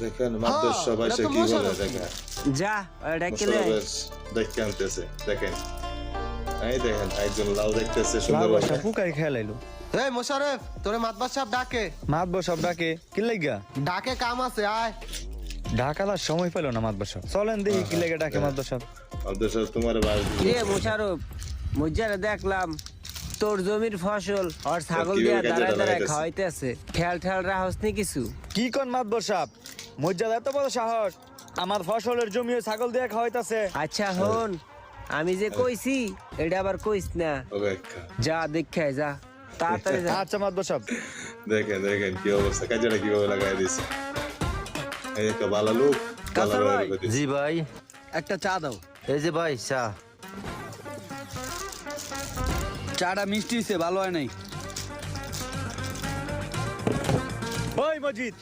দেখেন মাত্র সবাই সে কি বলে দেখেন যা এটা কেলে দেখতে আনতেছে দেখেন এই দেখেন একজন লাউ দেখতেছে লাউ সুন্দর বাসা পুকাই খেলাইলো এই মোশারফ তোরে মাতবার সাহেব ডাকে মাতবো সব ডাকে কি লাগা ডাকে কাম আছে আয় ঢাকালার সময় পেলো না মাতবো সব চলেন দেখি কি লাগে ডাকে মাতবো সব অবশ্য তোমার বাড়ি রে মোশারফ মজ্জারে দেখলাম তোর জমির ফসল আর ছাগল কিভাবে দিয়া কাজে দাঁড়ায় দাঁড়ায় লাগাইতেছে? খাওয়াইতেছে ঠেল ঠেল রাহস নি কিছু কি কোন মাতবো সাপ মজ্জাদা এত বড় সাহস আমার ফসলের জমি ছাগল দিয়ে খাওয়াইতাছে আচ্ছা হন আমি যে কইছি এটা আবার কইস না অপেক্ষা যা দেখে যা তাড়াতাড়ি যা আচ্ছা মাতবো সাপ দেখেন দেখেন কি অবস্থা কাজটা কিভাবে লাগাই দিছে এই একটা ভালো লোক কাসার ভাই। জি ভাই একটা চা দাও এই যে ভাই চা চাটা মিষ্টি হইছে ভালো হয় নাই ওই মজিদ